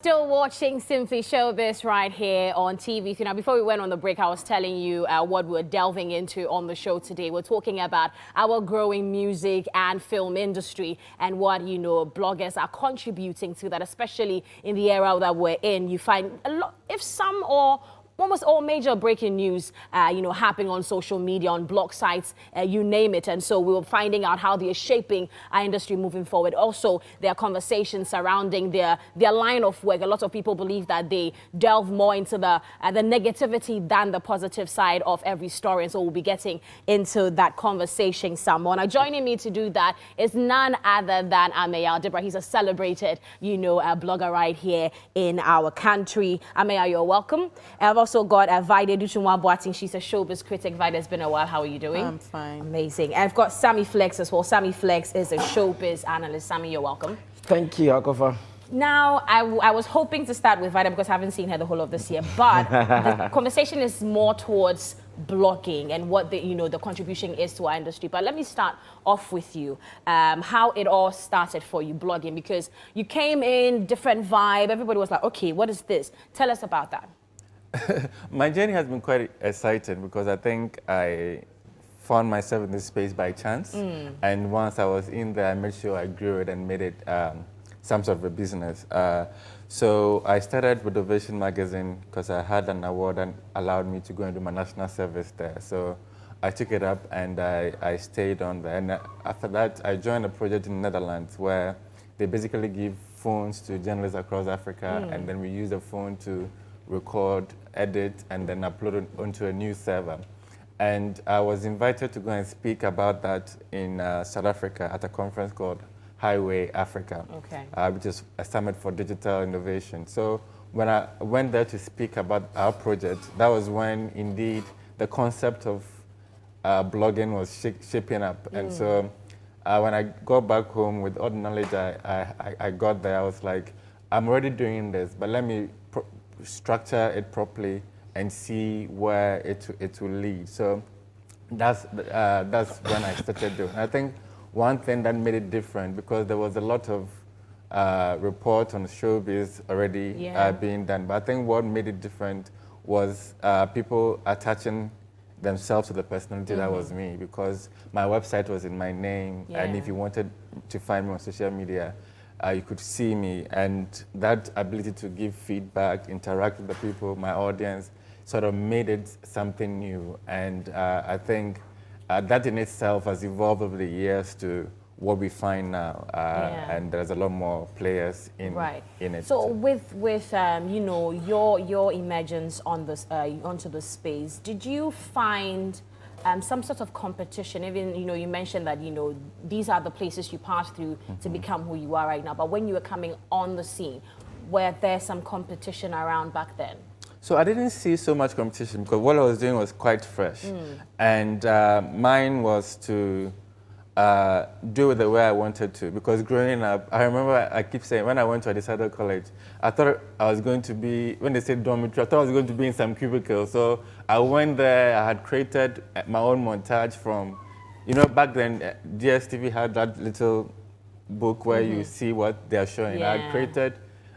Still watching Simply Showbiz right here on TV. So now, before we went on the break, I was telling you what we're delving into on the show today. We're talking about our growing music and film industry and what, bloggers are contributing to that, especially in the era that we're in. You find a lot, if some or almost all major breaking news, happening on social media, on blog sites, you name it. And so we were finding out how they are shaping our industry moving forward. Also, there are conversations surrounding their line of work. A lot of people believe that they delve more into the negativity than the positive side of every story. And so we'll be getting into that conversation some more. Now, joining me to do that is none other than Ameya Debra. He's a celebrated, blogger right here in our country. Ameya, you're welcome. I've also got Vaide Duchunwa-Boating. She's a showbiz critic. Vaide, it's been a while. How are you doing? I'm fine. Amazing. I've got Sammy Flex as well. Sammy Flex is a showbiz analyst. Sammy, you're welcome. Thank you, Akofa. Now, I was hoping to start with Vaide because I haven't seen her the whole of this year, but the conversation is more towards blogging and what the contribution is to our industry. But let me start off with you, how it all started for you, blogging, because you came in, different vibe. Everybody was like, okay, what is this? Tell us about that. My journey has been quite exciting because I think I found myself in this space by chance. And once I was in there, I made sure I grew it and made it some sort of a business. So I started with the Vision magazine because I had an award that allowed me to go and do my national service there. So I took it up and I stayed on there. And after that, I joined a project in the Netherlands where they basically give phones to journalists across Africa, and then we use the phone to record, edit, and then upload it onto a new server. And I was invited to go and speak about that in South Africa at a conference called Highway Africa, which is a summit for digital innovation. So when I went there to speak about our project, that was when indeed the concept of blogging was shaping up. And so when I got back home with all the knowledge I got there, I was like, I'm already doing this, but let me structure it properly and see where it will lead. So that's when I started doing. I think one thing that made it different, because there was a lot of reports on showbiz already being done, but I think what made it different was people attaching themselves to the personality that was me, because my website was in my name, and if you wanted to find me on social media, you could see me, and that ability to give feedback, interact with the people, my audience, sort of made it something new. And I think that in itself has evolved over the years to what we find now, and there's a lot more players in it. So with your emergence on this onto the space, did you find some sort of competition? Even you mentioned that these are the places you passed through to become who you are right now, but when you were coming on the scene, were there some competition around back then? So I didn't see so much competition because what I was doing was quite fresh, and mine was to do it the way I wanted to. Because growing up, I remember I keep saying, when I went to Adisado College, I thought I was going to be, when they said dormitory, I thought I was going to be in some cubicle. So I went there, I had created my own montage from, back then DSTV had that little book where you see what they're showing.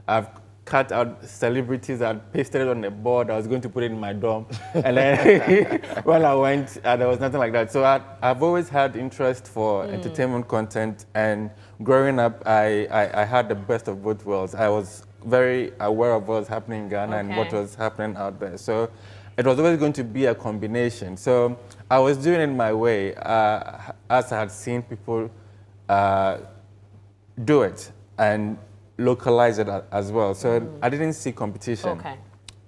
I've cut out celebrities, I pasted it on the board, I was going to put it in my dorm. And then when I went, there was nothing like that. So I've always had interest for entertainment content, and growing up, I had the best of both worlds. I was very aware of what was happening in Ghana and what was happening out there. So it was always going to be a combination. So I was doing it my way, as I had seen people do it and localize it as well. So I didn't see competition.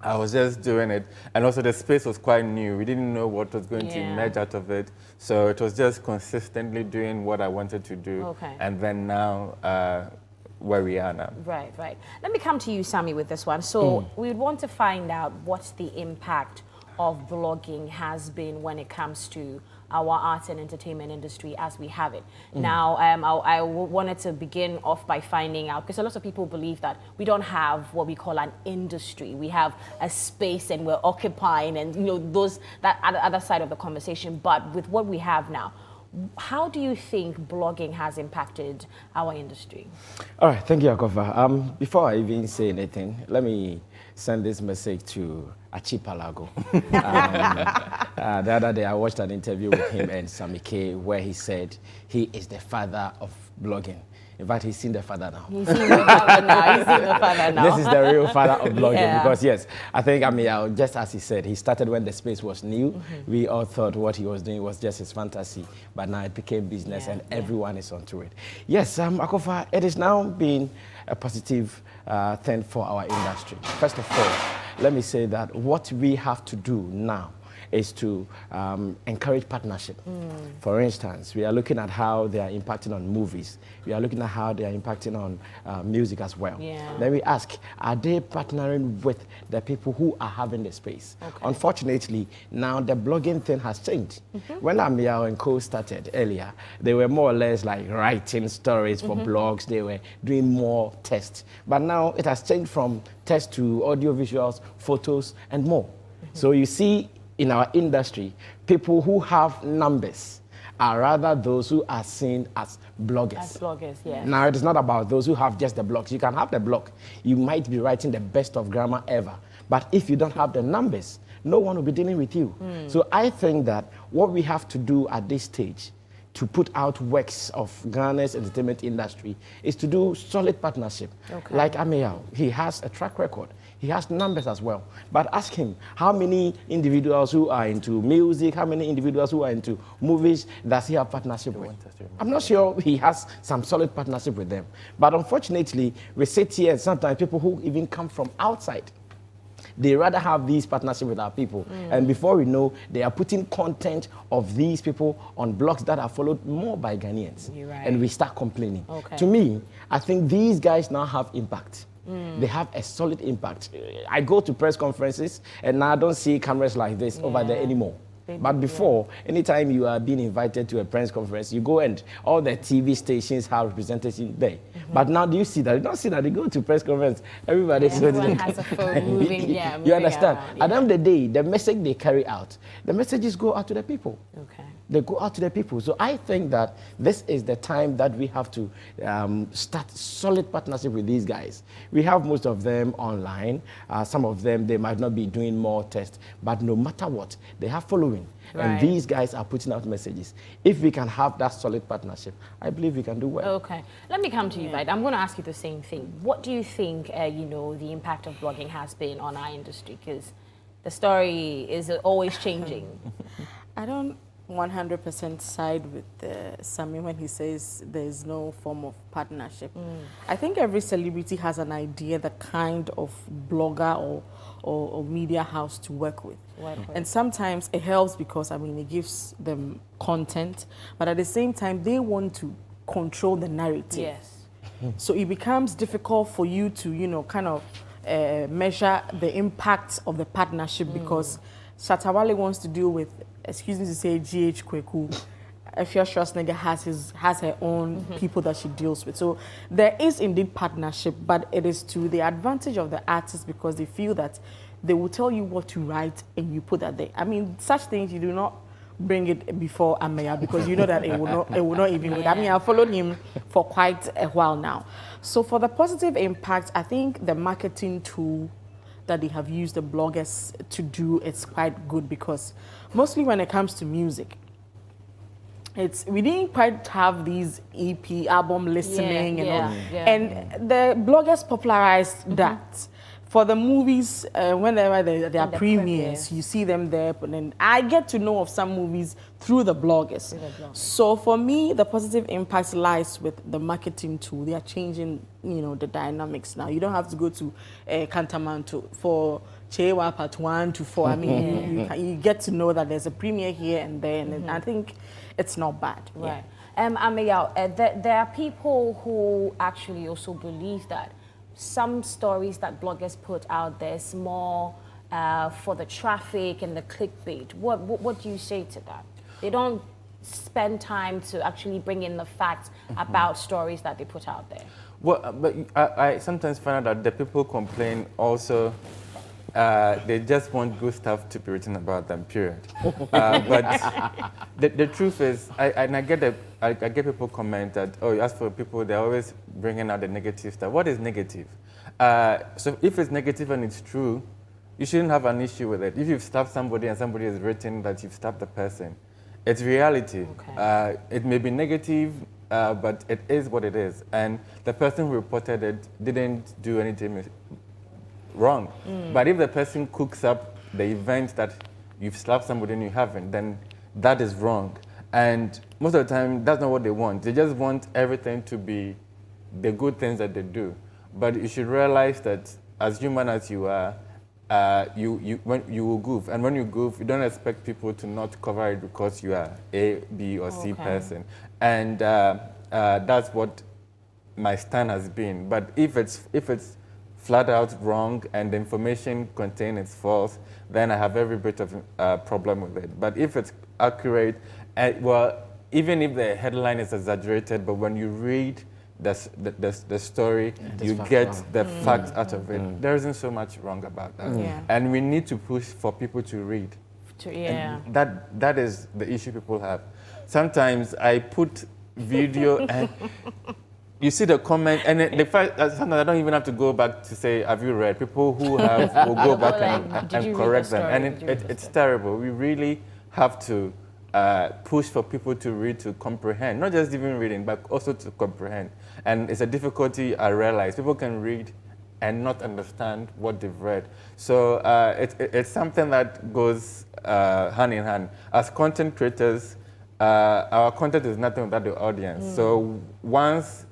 I was just doing it. And also the space was quite new. We didn't know what was going to emerge out of it. So it was just consistently doing what I wanted to do. And then now, where we are now. Right. Let me come to you, Sammy, with this one. So we would want to find out what the impact of blogging has been when it comes to our arts and entertainment industry as we have it. Now, I wanted to begin off by finding out, because a lot of people believe that we don't have what we call an industry. We have a space and we're occupying and that other side of the conversation. But with what we have now, How do you think blogging has impacted our industry? All right, thank you, Akofa. Before I even say anything, let me send this message to Archipelago. The other day, I watched an interview with him and Sami K where he said he is the father of blogging. In fact, he's seen the father now. He's seen the father now. He's seen the father now. This is the real father of blogging. Yeah. Because, yes, I think, just as he said, he started when the space was new. We all thought what he was doing was just his fantasy. But now it became business and everyone is onto it. Yes, Akofa, it is now being a positive thing for our industry. First of all, let me say that what we have to do now is to encourage partnership. For instance, we are looking at how they are impacting on movies. We are looking at how they are impacting on music as well. Yeah. Then we ask, are they partnering with the people who are having the space? Okay. Unfortunately, now the blogging thing has changed. When Amiel and Co started earlier, they were more or less like writing stories for blogs. They were doing more tests. But now it has changed from text to audio visuals, photos, and more. So you see, in our industry, people who have numbers are rather those who are seen as bloggers. As bloggers, yes. Now, it is not about those who have just the blogs. You can have the blog. You might be writing the best of grammar ever. But if you don't have the numbers, no one will be dealing with you. So I think that what we have to do at this stage to put out works of Ghana's entertainment industry is to do solid partnership. Okay. Like Amiel, he has a track record. He has numbers as well. But ask him, how many individuals who are into music, how many individuals who are into movies does he have partnership with? I'm not sure he has some solid partnership with them. But unfortunately, we sit here and sometimes people who even come from outside, they rather have these partnerships with our people. And before we know, they are putting content of these people on blogs that are followed more by Ghanaians. You're right. And we start complaining. Okay. To me, I think these guys now have impact. They have a solid impact. I go to press conferences and now I don't see cameras like this over there anymore. But before, anytime you are being invited to a press conference, you go and all the TV stations have representation there. But now do you see that? You don't see that. You go to press conference, everybody's Everyone has a phone moving, moving you understand? around, At the end of the day, the message they carry out, the messages go out to the people. Okay. They go out to the people. So I think that this is the time that we have to start solid partnership with these guys. We have most of them online. Some of them, they might not be doing more tests, but no matter what, they have following. Right. And these guys are putting out messages. If we can have that solid partnership, I believe we can do well. Okay. Let me come to you, right? I'm going to ask you the same thing. What do you think, the impact of blogging has been on our industry? Because the story is always changing. I don't 100% side with Sami when he says there's no form of partnership. I think every celebrity has an idea, the kind of blogger or media house to work with. And sometimes it helps because, it gives them content, but at the same time, they want to control the narrative. Yes. So it becomes difficult for you to, measure the impact of the partnership because Shatawale wants to deal with, excuse me to say, GH Kweku. Efia Schwarzenegger has her own people that she deals with. So there is indeed partnership, but it is to the advantage of the artist because they feel that they will tell you what to write and you put that there. Such things you do not bring it before Ameya because you know that it will not even work. I've followed him for quite a while now. So for the positive impact, I think the marketing tool that they have used the bloggers to do, it's quite good because mostly when it comes to music, we didn't quite have these EP album listening and all. And the bloggers popularized that. For the movies, whenever there are premieres, you see them there. But then I get to know of some movies through the bloggers. So for me, the positive impact lies with the marketing tool. They are changing, the dynamics now. You don't have to go to Kantamanto for Chewa Part 1 to 4. You get to know that there's a premiere here and there, and I think it's not bad. Right. There are people who actually also believe that some stories that bloggers put out there is more for the traffic and the clickbait. What do you say to that? They don't spend time to actually bring in the facts about stories that they put out there. Well, but I sometimes find out that the people complain also they just want good stuff to be written about them, period. But the truth is, I get people comment that, oh, as for people, they're always bringing out the negative stuff. What is negative? So if it's negative and it's true, you shouldn't have an issue with it. If you've stabbed somebody and somebody has written that you've stabbed the person, it's reality. Okay. It may be negative, but it is what it is. And the person who reported it didn't do anything wrong. But if the person cooks up the event that you've slapped somebody and you haven't, then that is wrong. And most of the time, that's not what they want. They just want everything to be the good things that they do. But you should realize that as human as you are, you will goof. And when you goof, you don't expect people to not cover it because you are A, B, or C person. And that's what my stand has been. But if it's flat out wrong and the information contained is false, then I have every bit of problem with it. But if it's accurate, well, even if the headline is exaggerated, but when you read the story, you get the facts out of it. There isn't so much wrong about that. And we need to push for people to read. And that is the issue people have. Sometimes I put video and you see the comment, and the fact that sometimes I don't even have to go back to say, have you read? People who have will go back and correct them. And it's terrible. We really have to push for people to read, to comprehend, not just even reading, but also to comprehend. And it's a difficulty I realize. People can read and not understand what they've read. So it's something that goes hand in hand. As content creators, our content is nothing without the audience. So once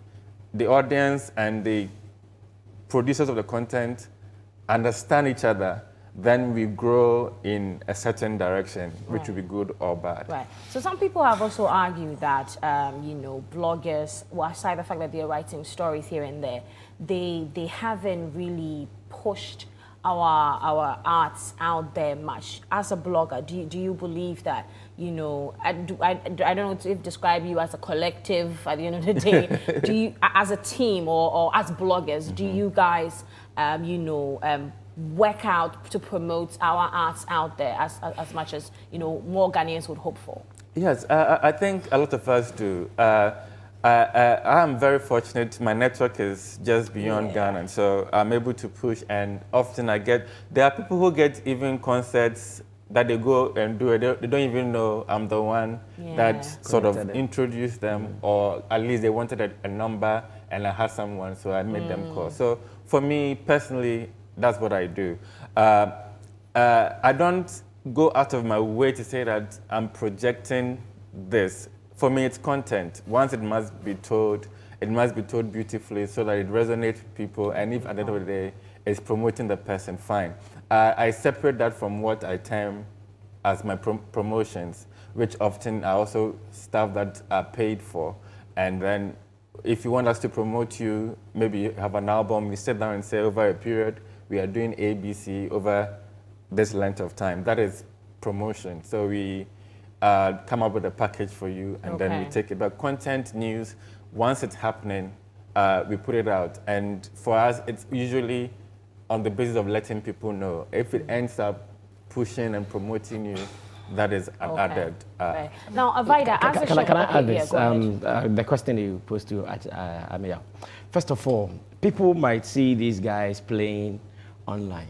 the audience and the producers of the content understand each other, then we grow in a certain direction, which will be good or bad. Right. So some people have also argued that, bloggers, well, aside the fact that they're writing stories here and there, they haven't really pushed our arts out there much. As a blogger, do you believe that, I don't know if describe you as a collective at the end of the day, do you, as a team or as bloggers, do you guys, work out to promote our arts out there as much as, more Ghanaians would hope for? Yes, I think a lot of us do. I am very fortunate. My network is just beyond Ghana, so I'm able to push. And often there are people who get even concerts that they go and do it. They don't even know I'm the one that sort of introduced them, or at least they wanted a number and I had someone, so I made them call. So for me personally, that's what I do. I don't go out of my way to say that I'm projecting this. For me, it's content. Once it must be told beautifully so that it resonates with people, and if at the end of the day it's promoting the person, fine. I separate that from what I term as my promotions, which often are also stuff that are paid for. And then if you want us to promote you, maybe you have an album, we sit down and say over a period, we are doing ABC over this length of time. That is promotion. So we come up with a package for you, and then we take it. But content news, once it's happening, we put it out. And for us, it's usually on the basis of letting people know. If it ends up pushing and promoting you, that is added. Right. Now, Avida, can I add this? The question you posed to Amia. First of all, people might see these guys playing online.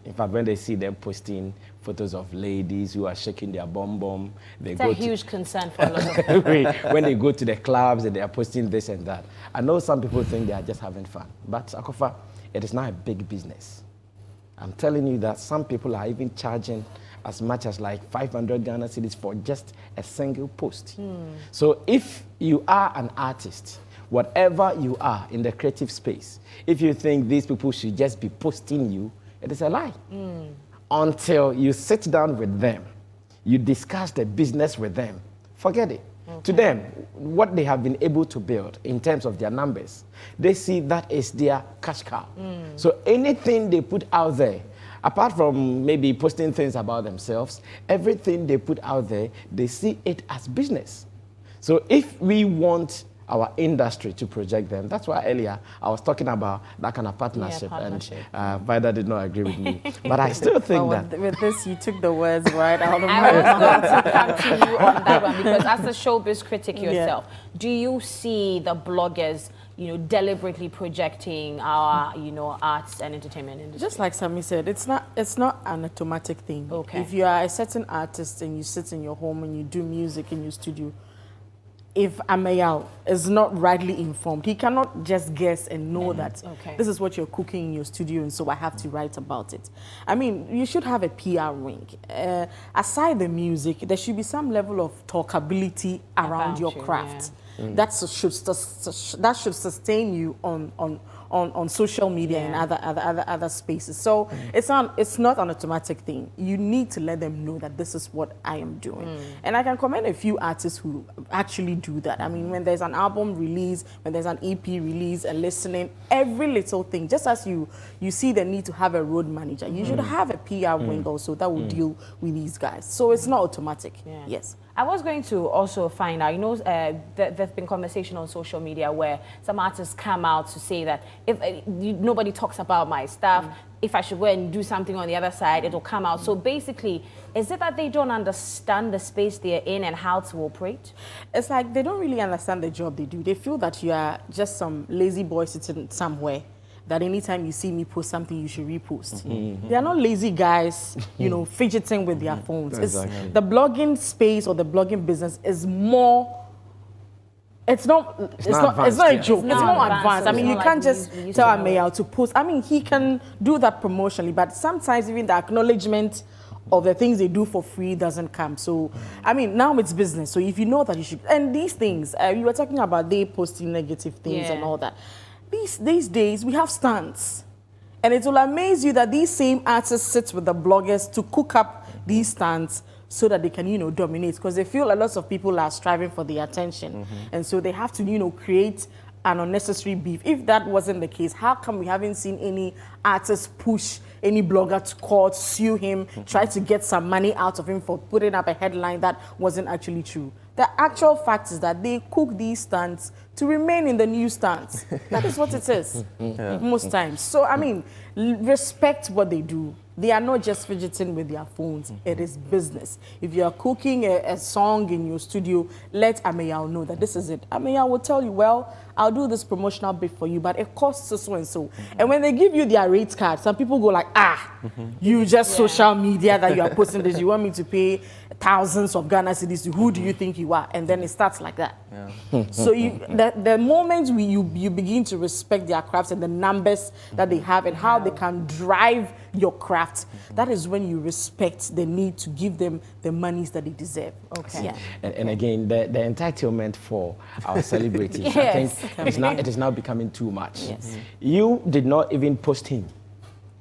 In fact, when they see them posting photos of ladies who are shaking their bum, it's a huge concern for a lot of people. When they go to the clubs and they are posting this and that. I know some people think they are just having fun, but Akofa, it is now a big business. I'm telling you that some people are even charging as much as like 500 Ghana cedis for just a single post. So if you are an artist, whatever you are in the creative space, if you think these people should just be posting you, it is a lie. Until you sit down with them, you discuss the business with them, forget it. To them, what they have been able to build in terms of their numbers, they see that is their cash cow. So anything they put out there, apart from maybe posting things about themselves, everything they put out there, they see it as business. So if we want our industry to project them. That's why earlier I was talking about that kind of partnership, and Vida did not agree with me. But I still think that... With this, you took the words right out of my mouth. I was going to come to you on that one, because as a showbiz critic yourself, do you see the bloggers, deliberately projecting our, arts and entertainment industry? Just like Sammy said, it's not an automatic thing. Okay. If you are a certain artist and you sit in your home and you do music in your studio, if Amayal is not rightly informed, he cannot just guess and know that this is what you're cooking in your studio, and so I have to write about it. I mean, you should have a PR wing. Aside the music, there should be some level of talkability around your craft. That should sustain you on social media and other spaces. So it's not an automatic thing. You need to let them know that this is what I am doing. And I can commend a few artists who actually do that. I mean, when there's an album release, when there's an EP release, a listening, every little thing, just as you see the need to have a road manager, you should have a PR wing also that will deal with these guys. So it's not automatic. Yes. I was going to also find out, there's been conversation on social media where some artists come out to say that if nobody talks about my stuff, if I should go and do something on the other side, it'll come out. So basically, is it that they don't understand the space they're in and how to operate? It's like they don't really understand the job they do. They feel that you are just some lazy boy sitting somewhere, that anytime you see me post something, you should repost. They are not lazy guys, fidgeting with their phones. Exactly. The blogging space or the blogging business is more... It's not a joke. It's more advanced. I mean, you can't just tell Amayal to post. I mean, he can do that promotionally, but sometimes even the acknowledgement of the things they do for free doesn't come. So, I mean, now it's business. So if you know that you should... And these things, you were talking about they posting negative things and all that. These days, we have stands. And it will amaze you that these same artists sit with the bloggers to cook up these stands so that they can, dominate. Because they feel a lot of people are striving for the attention. And so they have to, create an unnecessary beef. If that wasn't the case, how come we haven't seen any artist push any blogger to court, sue him, try to get some money out of him for putting up a headline that wasn't actually true? The actual fact is that they cook these stands to remain in the newsstands. That is what it is, most times. So, I mean, respect what they do. They are not just fidgeting with their phones. It is business. If you are cooking a song in your studio, let Amayal know that this is it. Amayal will tell you, well, I'll do this promotional bit for you, but it costs so and so. And when they give you their rate card, some people go like, you just social media that you are posting this. You want me to pay thousands of Ghana cedis? Who do you think you are? And then it starts like that. So the moment you begin to respect their crafts and the numbers that they have and how they can drive your craft, that is when you respect the need to give them the monies that they deserve. And again, the entitlement for our celebrities, I think it is now becoming too much. You did not even post him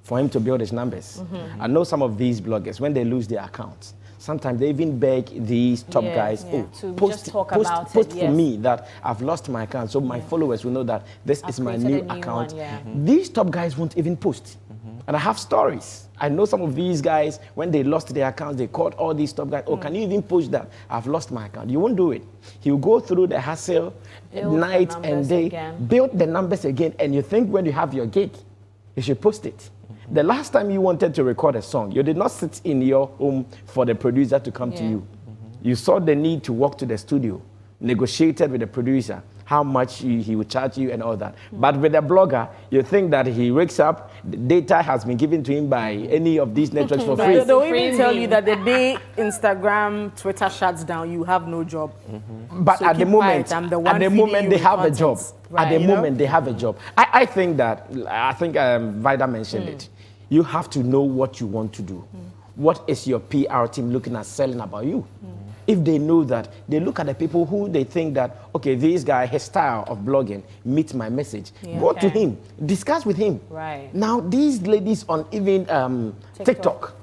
for him to build his numbers. I know some of these bloggers, when they lose their accounts, sometimes they even beg these top guys, post for me that I've lost my account, so my followers will know that this is my new account. These top guys won't even post. And I have stories. I know some of these guys, when they lost their accounts, they called all these top guys, can you even post that? I've lost my account. You won't do it. He'll go through the hassle night and day, build the numbers again, and you think when you have your gig, you should post it. The last time you wanted to record a song, you did not sit in your home for the producer to come to you. You saw the need to walk to the studio, negotiated with the producer, how much he would charge you and all that. But with a blogger, you think that he wakes up, the data has been given to him by any of these networks for free. They'll even tell you that the day Instagram, Twitter shuts down, you have no job. But so at the moment, they have a job. At the moment, they have a job. I think Vida mentioned it. You have to know what you want to do. What is your PR team looking at selling about you? If they know that, they look at the people who they think that, okay, this guy, his style of blogging meets my message. Go to him, discuss with him. Now, these ladies on even TikTok,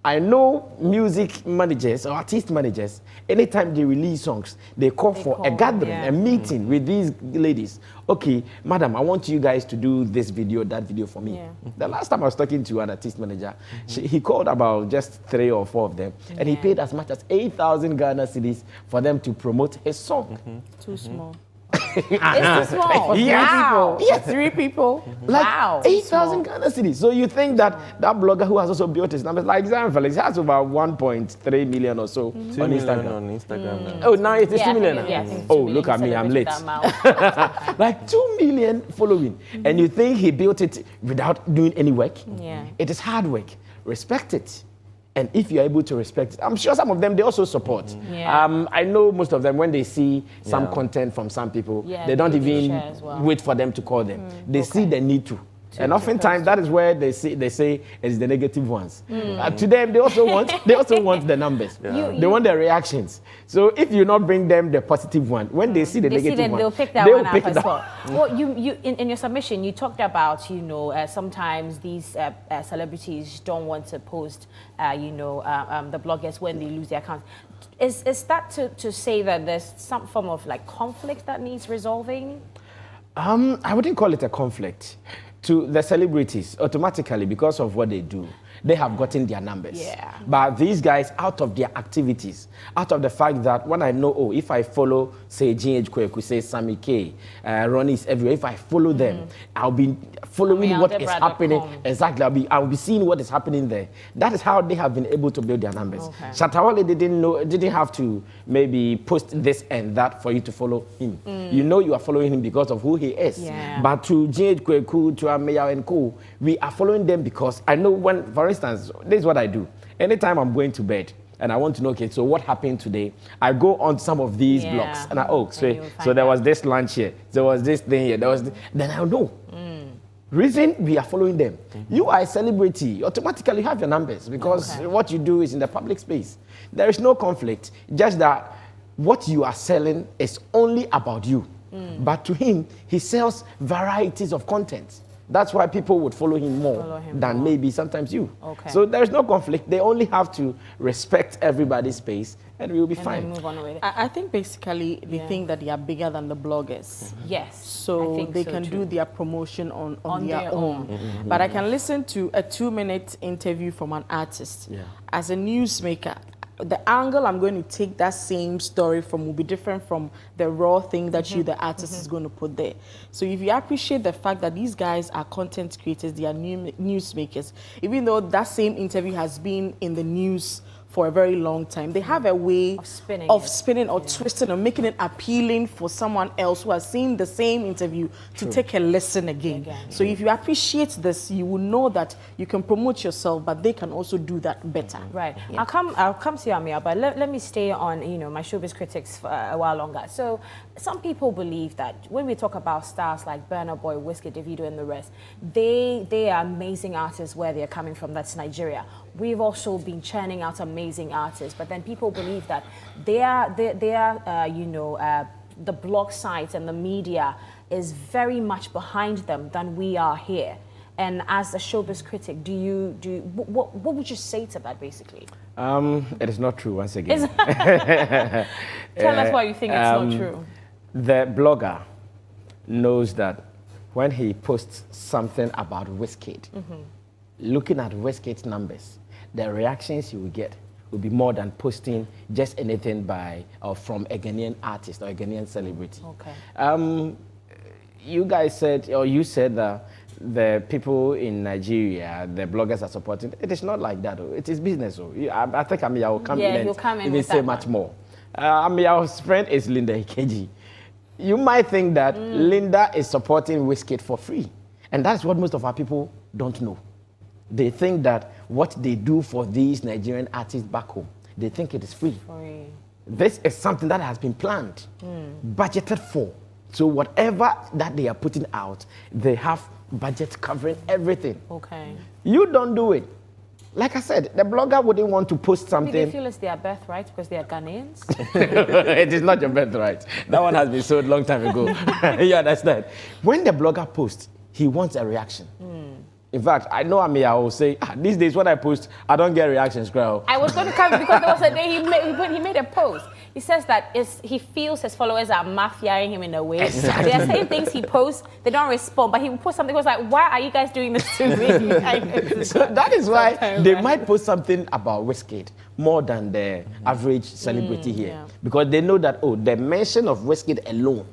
I know music managers or artist managers, anytime they release songs, they call for a gathering, a meeting with these ladies. Okay, madam, I want you guys to do this video, that video for me. The last time I was talking to an artist manager, he called about just 3 or 4 of them, and he paid as much as 8,000 Ghana cedis for them to promote his song. Too small. It's too small. Wow. Yes. 3 people. Like Wow. 8,000 Ghana cedis. So you think that that blogger who has also built his numbers, like Zion Felix, has about 1.3 million or so 2 on million Instagram. on Instagram now. Oh, now it is 2 I million. think now? I think Oh, 2 million look at me, I'm late. celebrated that amount. Like 2 million following, and you think he built it without doing any work? Yeah. It is hard work. Respect it. And if you're able to respect it, I'm sure some of them, they also support. Yeah. I know most of them, when they see some Yeah. content from some people, Yeah, they don't they even share as well. wait for them to call them. They see the need to. And oftentimes that is where they say it's the negative ones. To them, they also want the numbers. They want the reactions. So if you not bring them the positive one, when they see the negative one, they'll pick that they one will up pick as that. well. Well, you in your submission, you talked about, sometimes these celebrities don't want to post, the bloggers when they lose their account. Is that to say that there's some form of like conflict that needs resolving? I wouldn't call it a conflict. To the celebrities, automatically, because of what they do, they have gotten their numbers. Yeah. But these guys, out of their activities, out of the fact that when I know, if I follow, say, GH Kweku, say, Sammy K, Ronnie is everywhere, if I follow them, I'll be following what is happening. Exactly, I'll be seeing what is happening there. That is how they have been able to build their numbers. Okay. Shatawale didn't have to maybe post this and that for you to follow him. You are following him because of who he is. Yeah. But to GH Kweku, to Ameya and Co, we are following them because I know when, for instance, this is what I do. Anytime I'm going to bed and I want to know, okay, so what happened today? I go on some of these blogs and so there was this lunch here, there was this thing here, then I'll know. Reason we are following them. You are a celebrity, automatically you have your numbers because what you do is in the public space. There is no conflict, just that what you are selling is only about you. But to him, he sells varieties of content. That's why people would follow him more than maybe sometimes you. Okay. So there is no conflict. They only have to respect everybody's space and we will be fine. Then move on with it. I think basically they think that they are bigger than the bloggers. Yes. So I think they so can too. do their promotion on their own. But I can listen to a 2-minute interview from an artist. As a newsmaker, the angle I'm going to take that same story from will be different from the raw thing that the artist is going to put there. So if you appreciate the fact that these guys are content creators, they are newsmakers, even though that same interview has been in the news for a very long time, they have a way Of spinning or twisting or making it appealing for someone else who has seen the same interview to take a listen again. So if you appreciate this, you will know that you can promote yourself, but they can also do that better. Right. I'll come to you, Amia, but let me stay on, my showbiz critics for a while longer. So some people believe that when we talk about stars like Burna Boy, Wizkid, Davido, and the rest, they are amazing artists where they're coming from. That's Nigeria. We've also been churning out amazing artists, but then people believe that the blog sites and the media is very much behind them than we are here. And as a showbiz critic, what would you say to that, basically? It is not true, once again. Tell us why you think it's not true. The blogger knows that when he posts something about Wizkid, looking at Wizkid's numbers, the reactions he will get will be more than posting just anything by or from a Ghanaian artist or a Ghanaian celebrity. Okay. You guys said, or you said that the people in Nigeria, the bloggers are supporting. It is not like that. It is business. I think Amia will come in and even say much more. Amia's friend is Linda Ikeji. You might think that Linda is supporting Wizkid for free. And that's what most of our people don't know. They think that what they do for these Nigerian artists back home, they think it is free. This is something that has been planned, budgeted for. So whatever that they are putting out, they have budget covering everything. Okay. You don't do it. Like I said, the blogger wouldn't want to post something. Do they feel it's their birthright because they are Ghanaians? It is not your birthright. That one has been sold long time ago. You understand? When the blogger posts, he wants a reaction. In fact, I know Amia will say, these days when I post, I don't get reactions, girl. I was going to come because there was a day he made a post. He says that he feels his followers are mafiaing him in a way. Exactly. They are saying things he posts, they don't respond, but he will post something. He was like, why are you guys doing this to me? So that is why they might post something about Wizkid more than the average celebrity here. Because they know that, the mention of Wizkid alone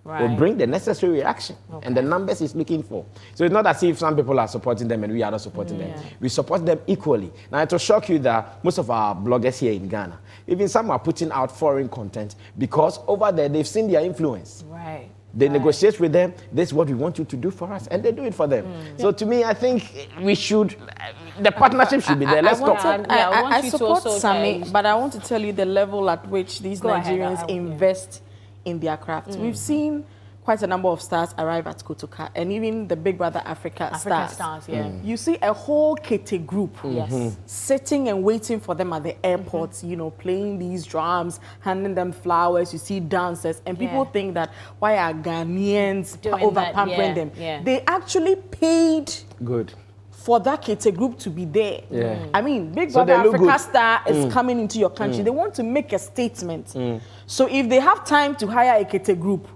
will bring the necessary reaction and the numbers he's looking for. So it's not as if some people are supporting them and we are not supporting them. We support them equally. Now, it will shock you that most of our bloggers here in Ghana, even some are putting out foreign content because over there they've seen their influence. Right. They negotiate with them, this is what we want you to do for us, and they do it for them. So to me, I think we should, the partnership should be there. Let's go. I support Sammy, but I want to tell you the level at which these Nigerians invest in their craft. We've seen quite a number of stars arrive at Kotoka, and even the Big Brother Africa stars. You see a whole Kete group sitting and waiting for them at the airports, you know, playing these drums, handing them flowers. You see dancers, and people think that why are Ghanaians over-pampering them? They actually paid for that Kete group to be there. I mean, Big Brother Africa star is coming into your country. They want to make a statement. So if they have time to hire a Kete group,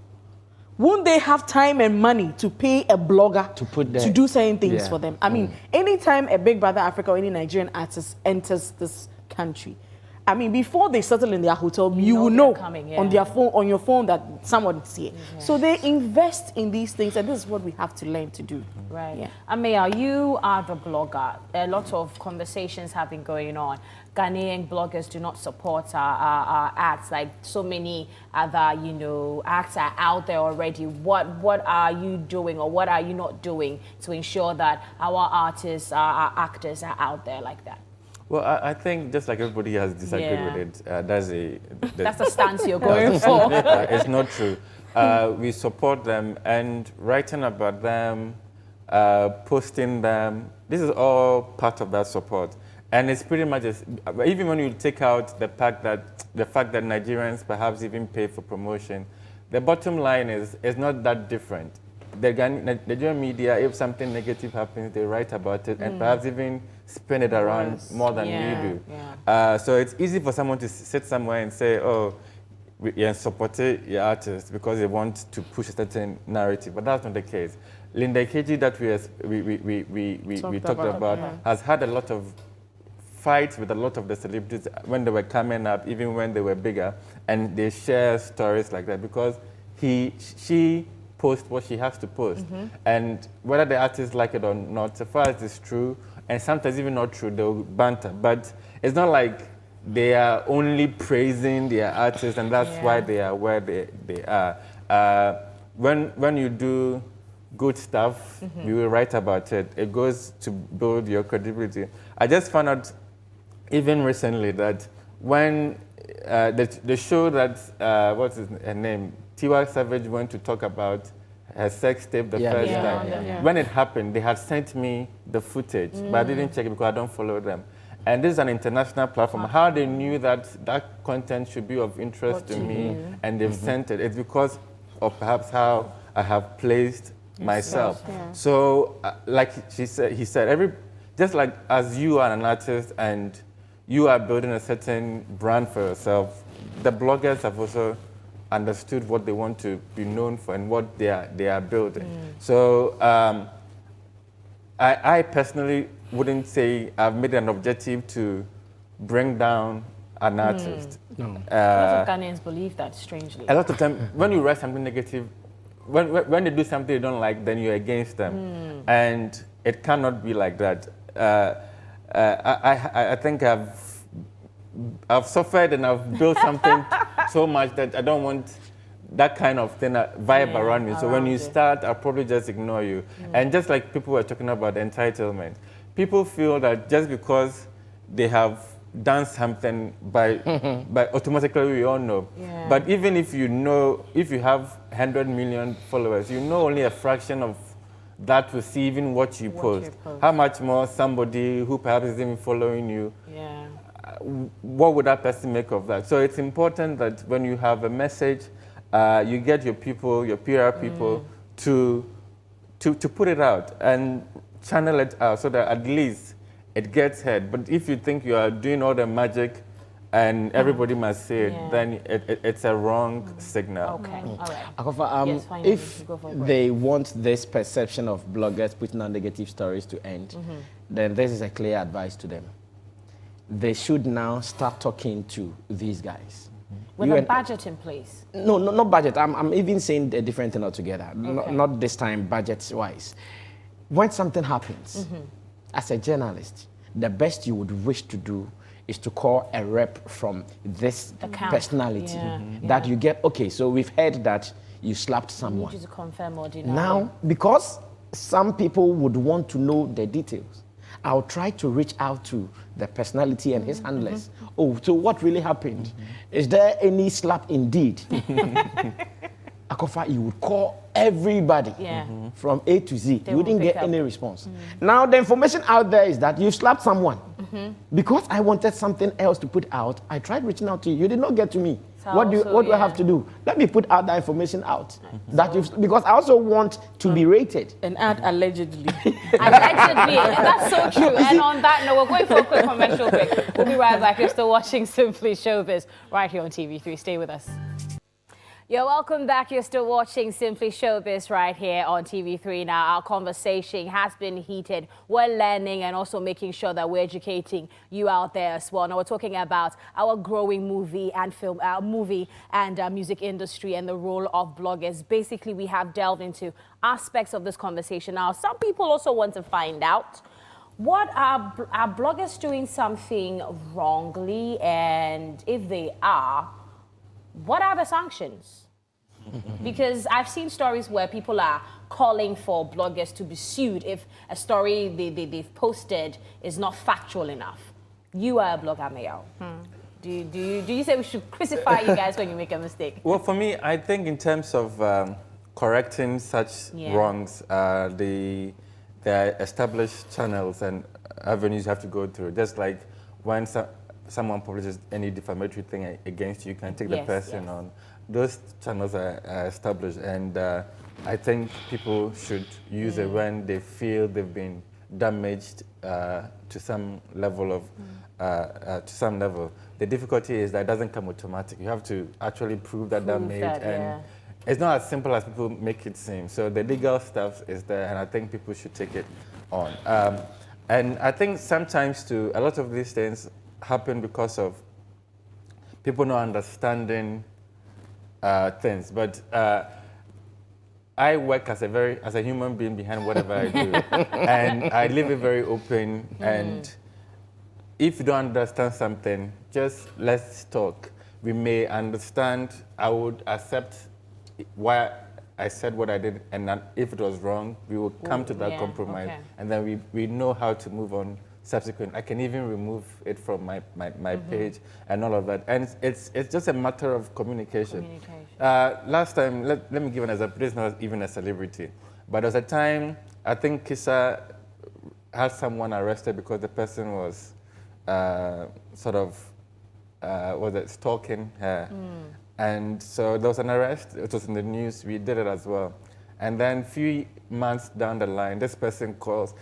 won't they have time and money to pay a blogger to do certain things for them? I mean, anytime a Big Brother Africa or any Nigerian artist enters this country, I mean, before they settle in their hotel, you will know on their phone, on your phone, that someone's here. So they invest in these things, and this is what we have to learn to do. Right. Amaya, you are the blogger. A lot of conversations have been going on. Ghanaian bloggers do not support our acts, like so many other, you know, acts are out there already. What are you doing, or what are you not doing to ensure that our artists, our actors are out there like that? Well, I think just like everybody has disagreed with it, that's the stance you're going for. It's not true. We support them, and writing about them, posting them, this is all part of that support. And it's pretty much, even when you take out the fact that Nigerians perhaps even pay for promotion, the bottom line is not that different. The Nigerian media, if something negative happens, they write about it and perhaps even spin it around more than we do. So it's easy for someone to sit somewhere and say, oh, we support your artist because they want to push a certain narrative, but that's not the case. Linda Ikeji that we talked about has had a lot of fights with a lot of the celebrities when they were coming up, even when they were bigger, and they share stories like that because she posts what she has to post. And whether the artists like it or not, so far as it's true, and sometimes even not true, they'll banter. But it's not like they are only praising their artists and that's why they are where they are. When you do good stuff, you will write about it. It goes to build your credibility. I just found out even recently that when the show that, what's her name, Tiwa Savage went to talk about her sex tape the first time. When it happened, they had sent me the footage, but I didn't check it because I don't follow them. And this is an international platform. How they knew that content should be of interest to me and they've sent it, it's because of perhaps how I have placed myself. So, like he said, just like as you are an artist and you are building a certain brand for yourself, the bloggers have also understood what they want to be known for and what they are building. So I personally wouldn't say I've made an objective to bring down an artist. A lot of Ghanaians believe that, strangely. A lot of time, when you write something negative, when they do something you don't like, then you're against them. And it cannot be like that. I think I've suffered and I've built something so much that I don't want that kind of thing, vibe around me. So when you start, I'll probably just ignore you. And just like people were talking about entitlement, people feel that just because they have done something by automatically we all know. But even if you know, if you have 100 million followers, you know only a fraction of that will see even what you post. How much more somebody who perhaps isn't even following you, what would that person make of that? So it's important that when you have a message, you get your people, your PR people to put it out and channel it out so that at least it gets heard. But if you think you are doing all the magic and everybody must say it, then it's a wrong signal. Okay, all right. Akofa, if they want this perception of bloggers putting out negative stories to end, then this is a clear advice to them. They should now start talking to these guys. With a budget in place? No, not budget. I'm even saying a different thing altogether. Okay. Not this time budget-wise. When something happens, as a journalist, the best you would wish to do is to call a rep from this personality that you get, okay, so we've heard that you slapped someone. I need you to confirm or deny. Now, because some people would want to know the details, I'll try to reach out to the personality and his handlers. Oh, so what really happened? Is there any slap indeed? Akofa, you would call everybody from A to Z. You wouldn't get any response. Now, the information out there is that you slapped someone. Because I wanted something else to put out, I tried reaching out to you. You did not get to me. So what do I have to do? Let me put out that information out. Because I also want to be rated. And add allegedly. Allegedly. That's so true. And on that note, we're going for a quick commercial break. We'll be right back. You're still watching Simply Showbiz right here on TV3. Stay with us. You're welcome back. You're still watching Simply Showbiz right here on TV3. Now, our conversation has been heated. We're learning and also making sure that we're educating you out there as well. Now, we're talking about our growing movie and music industry and the role of bloggers. Basically, we have delved into aspects of this conversation. Now, some people also want to find out, what are bloggers doing something wrongly? And if they are, what are the sanctions? Because I've seen stories where people are calling for bloggers to be sued if a story they've posted is not factual enough. You are a blogger, Mayao. Do you say we should crucify you guys when you make a mistake? Well, for me, I think in terms of correcting such wrongs, the established channels and avenues you have to go through. Just like when someone publishes any defamatory thing against you, can take the person on. Those channels are established, and I think people should use it when they feel they've been damaged to some level The difficulty is that it doesn't come automatic. You have to actually prove that damage, and it's not as simple as people make it seem. So the legal stuff is there, and I think people should take it on. And I think sometimes too, a lot of these things happen because of people not understanding things. But I work as a human being behind whatever I do, and I leave it very open. And if you don't understand something, just let's talk. We may understand. I would accept why I said what I did, and then if it was wrong, we will come to that compromise, and then we know how to move on. Subsequent, I can even remove it from my page and all of that. And it's just a matter of communication. Last time, let me give an example. This is not even a celebrity, but there was a time, I think Kisa had someone arrested because the person was stalking her. And so there was an arrest. It was in the news. We did it as well. And then a few months down the line, this person calls,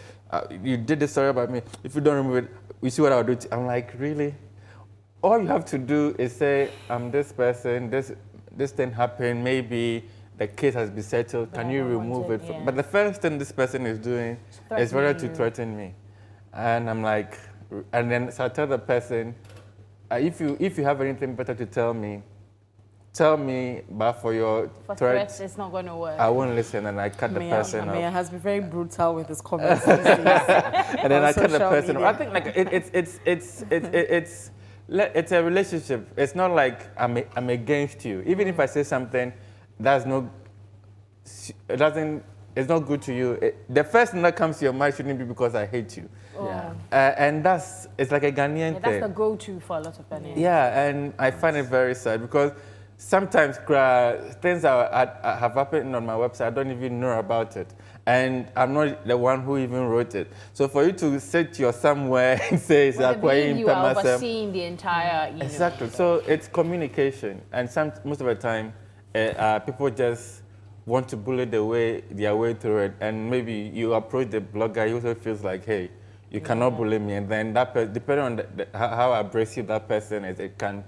you did this story about me. If you don't remove it, you see what I'll do. I'm like, really? All you have to do is say, I'm this person, this thing happened, maybe the case has been settled, can you remove it? But the first thing this person is doing is rather to threaten me. And I'm like, and then so I tell the person, if you have anything better to tell me, but for your threats, it's not going to work. I won't listen, and I cut the person off. Maya has been very brutal with his comments these days. And then I cut the person off. I think like it's a relationship. It's not like I'm against you. Even if I say something it's not good to you. The first thing that comes to your mind shouldn't be because I hate you. And it's like a Ghanaian thing. That's the go-to for a lot of Ghanaians. Yeah, and I find it very sad because sometimes things that have happened on my website, I don't even know about it. And I'm not the one who even wrote it. So for you to sit you're somewhere and say, you are overseeing the entire universe. Exactly. So it's communication. And most of the time, people just want to bully their way through it. And maybe you approach the blogger, he also feels like, hey, you cannot bully me. And then that person, depending on how abrasive that person is, it can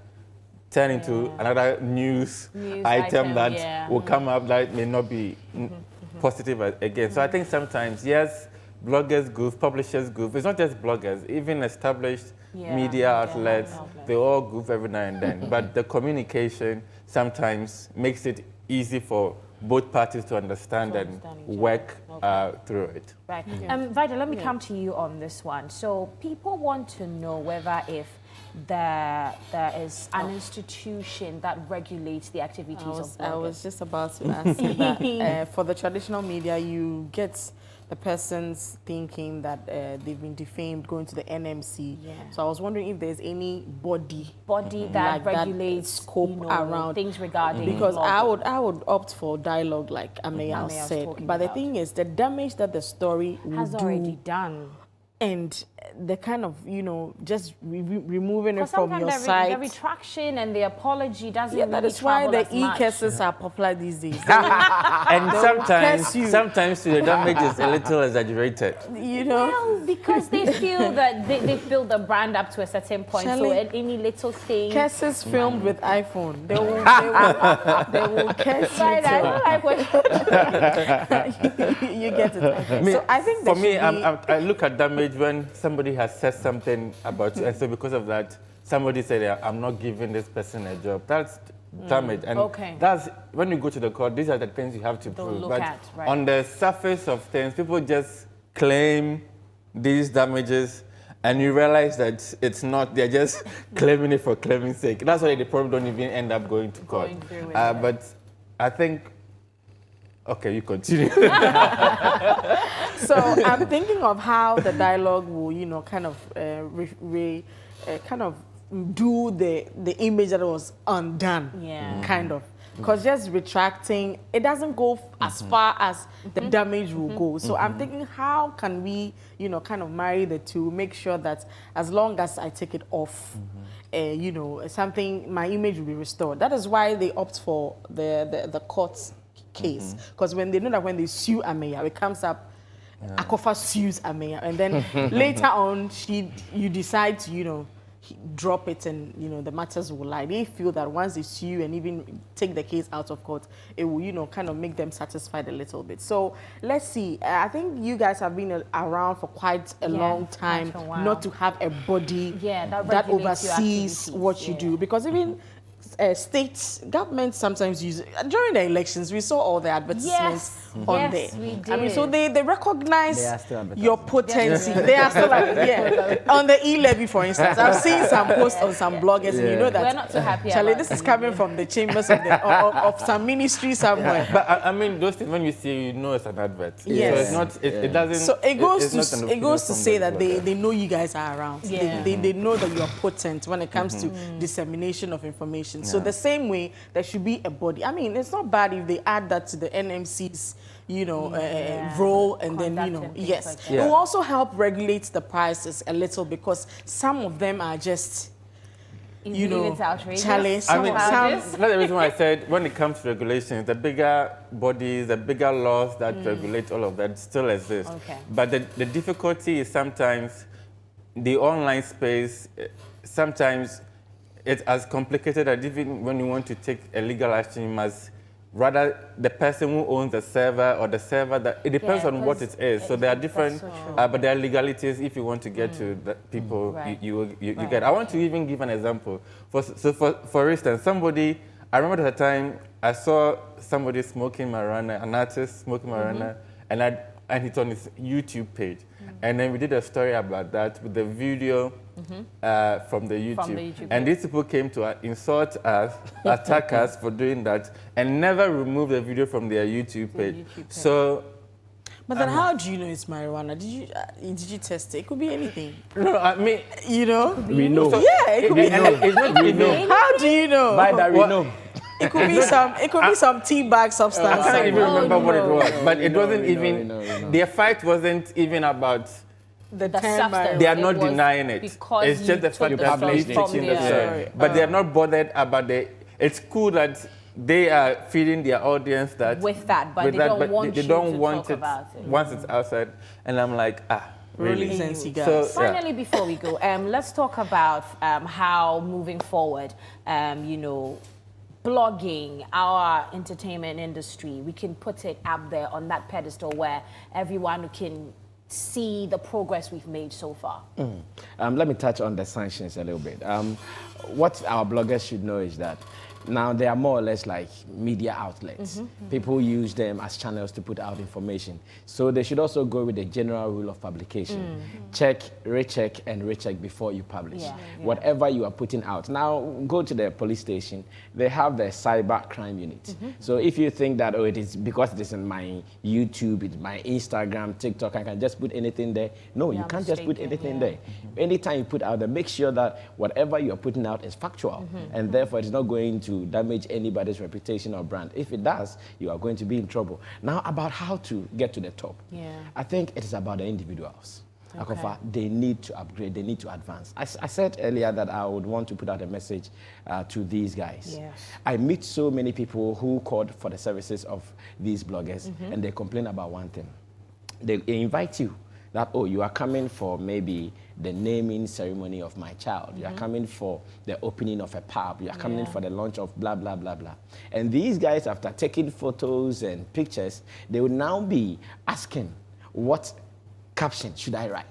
turn into another news item that will come up that may not be positive again. So I think sometimes, yes, bloggers goof, publishers goof. It's not just bloggers, even established media outlets, they all goof every now and then. But the communication sometimes makes it easy for both parties to understand and work through it. Right. Vida, let me come to you on this one. So people want to know whether if there is an institution that regulates the activities of bloggers. I was just about to answer that. For the traditional media, you get the person's thinking that they've been defamed, going to the NMC. Yeah. So I was wondering if there's any body that like regulates that scope around things regarding because blogging. I would opt for dialogue, like Ameya said. But the thing is, the damage that the story has already done. And the kind of, just removing it from your site. site. The retraction and the apology doesn't that really is why the e-cases are popular these days. And sometimes the damage is a little exaggerated. Well, because they feel that they build the brand up to a certain point, so any little thing. Cases filmed with iPhone. They will curse you. Right, I don't like what you get it. So I think for me, I look at damage when somebody has said something about you, and so because of that, somebody said, I'm not giving this person a job. That's damage. And that's when you go to the court, these are the things you have to prove. But on the surface of things, people just claim these damages, and you realize that it's not, they're just claiming it for claiming sake. That's why they probably don't even end up going to court. But I think, okay, you continue. So I'm thinking of how the dialogue will, kind of kind of do the image that was undone, kind of. Because just retracting, it doesn't go as far as the damage will go. So I'm thinking, how can we, kind of marry the two, make sure that as long as I take it off, something, my image will be restored. That is why they opt for the court's case. Because when they know that when they sue Ameya, it comes up, Akofa sues Ameya, and then later on, you decide to, drop it, and the matters will lie. They feel that once they sue you and even take the case out of court, it will kind of make them satisfied a little bit. So let's see. I think you guys have been around for quite a long time, not to have a body that oversees what you do, because even states, governments sometimes use it. During the elections, we saw all the advertisements on there. We did. I mean, so they recognize your potency. They are still on the e-levy, for instance. I've seen some posts on some bloggers, and you know that we're not too happy Charlie, about this is coming from the chambers of some ministry somewhere. But I mean, those things, when you see, it's an advert. Yes. So it's not, it doesn't. So it goes to say that they know you guys are around. They know that you are potent when it comes to dissemination of information. So the same way, there should be a body. I mean, it's not bad if they add that to the NMC's, role, and then, yes. It will also help regulate the prices a little, because some of them are just, Charlie. That's the reason why I said when it comes to regulations, the bigger bodies, the bigger laws that regulate all of that still exist. But the difficulty is sometimes the online space, sometimes it's as complicated that even when you want to take a legal action, you must rather the person who owns the server or the server, that it depends on what it is. So there are different, but there are legalities. If you want to get to the people, you get. I want to even give an example. For instance, I remember at the time I saw somebody smoking marijuana, an artist smoking marijuana, and it's on his YouTube page. And then we did a story about that with the video from the YouTube. And these people came to insult us, attack us for doing that, and never remove the video from their YouTube page. So, but then how do you know it's marijuana? Did you test it? It could be anything. No, I mean, we know. It could be anything. We know. How do you know? By that we know. It could be some tea bag substance. I can't even remember what it was, but it wasn't even. Their fight wasn't even about the substance. They are not denying it. It's just the fact that they're teaching the story. But they are not bothered about it's cool that they are feeding their audience that with that, but they don't want you to talk about it once it's outside. And I'm like, really? So, finally, before we go, let's talk about how moving forward, blogging, our entertainment industry, we can put it up there on that pedestal where everyone can see the progress we've made so far? Let me touch on the sanctions a little bit. What our bloggers should know is that now they are more or less like media outlets. People use them as channels to put out information. So they should also go with the general rule of publication. Check, recheck, and recheck before you publish. Whatever you are putting out. Now, go to the police station. They have the cyber crime unit. So if you think that, oh, it is because it is in my YouTube, it's my Instagram, TikTok, I can just put anything there. No, you can't just put anything there. Anytime you put out there, make sure that whatever you're putting out is factual. And therefore, it's not going to damage anybody's reputation or brand. If it does, you are going to be in trouble. Now, about how to get to the top. I think it is about the individuals. Akofa, they need to upgrade, they need to advance. I said earlier that I would want to put out a message to these guys. I meet so many people who called for the services of these bloggers, and they complain about one thing. They invite you that, oh, you are coming for maybe the naming ceremony of my child. You are coming for the opening of a pub. You are coming for the launch of blah, blah, blah, blah. And these guys, after taking photos and pictures, they will now be asking, what caption should I write?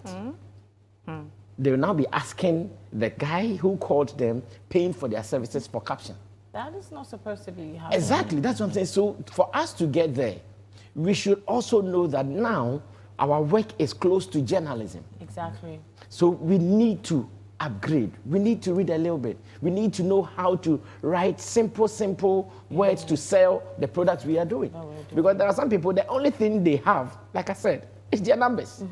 They will now be asking the guy who called them, paying for their services for caption. That is not supposed to be happening. Exactly, that's what I'm saying. So for us to get there, we should also know that now our work is close to journalism. Exactly. So we need to upgrade. We need to read a little bit. We need to know how to write simple words to sell the products we are doing. Because there are some people, the only thing they have, like I said, is their numbers.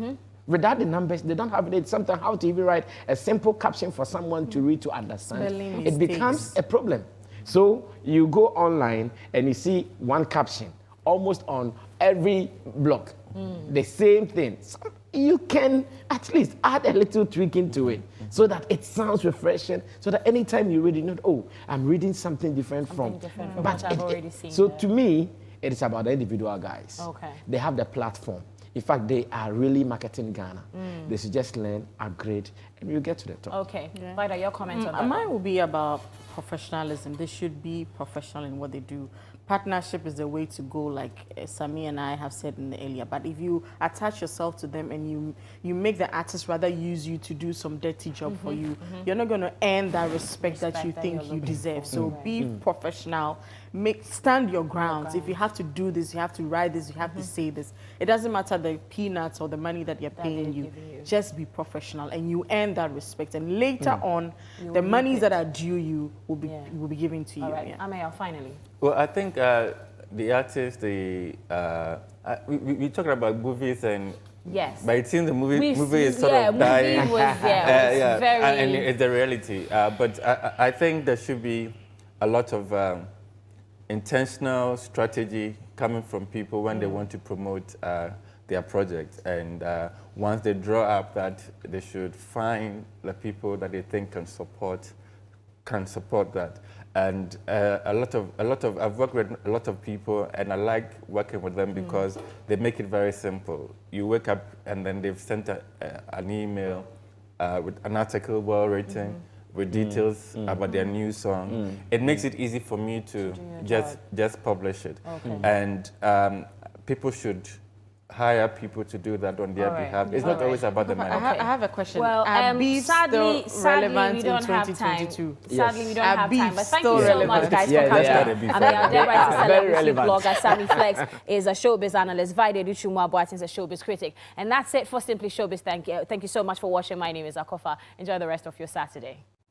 Without the numbers, they don't have it. Sometimes how to even write a simple caption for someone to read, to understand. It becomes a problem. So you go online and you see one caption almost on every blog. The same thing. So you can at least add a little tweak into it so that it sounds refreshing, so that anytime you read it, you know, oh, I'm reading something different from what I've already seen. So to me, it is about the individual guys. Okay. They have the platform. In fact, they are really marketing Ghana. They should just learn, upgrade, and we'll get to the top. Okay. Vida, your comments on that? Mine will be about professionalism. They should be professional in what they do. Partnership is the way to go, like Sami and I have said in the earlier. But if you attach yourself to them and you make the artist rather use you to do some dirty job for you, you're not going to earn that respect that you think you deserve. So be professional. Stand your grounds. If you have to do this, you have to write this, you have to say this. It doesn't matter the peanuts or the money that they're paying you. Just be professional, and you earn that respect. And later on, the monies that are due you will be given to you. All right, Amaya, finally. Well, I think the artists, we talked about movies and. Yes. But it seems the movie is sort of dying. Movie was, it's very... And it's the reality. But I think there should be a lot of intentional strategy coming from people when they want to promote their project. And once they draw up that, they should find the people that they think can support that. And I've worked with a lot of people, and I like working with them because they make it very simple. You wake up and then they've sent an email with an article well written, with details about their new song. It makes it easy for me to just publish it. And people should hire people to do that on their behalf. It's not always about the money. I have a question. Well, sadly, relevant we don't in have 2022? time. Sadly, we don't have time. But thank you so relevant. much, guys, Yeah, for coming. that's And I dare write a Very celebrity relevant. blogger. Sammy Flex is a showbiz analyst. Vida Duchumwa Boateng is a showbiz critic. And that's it for Simply Showbiz. Thank you so much for watching. My name is Akofa. Enjoy the rest of your Saturday.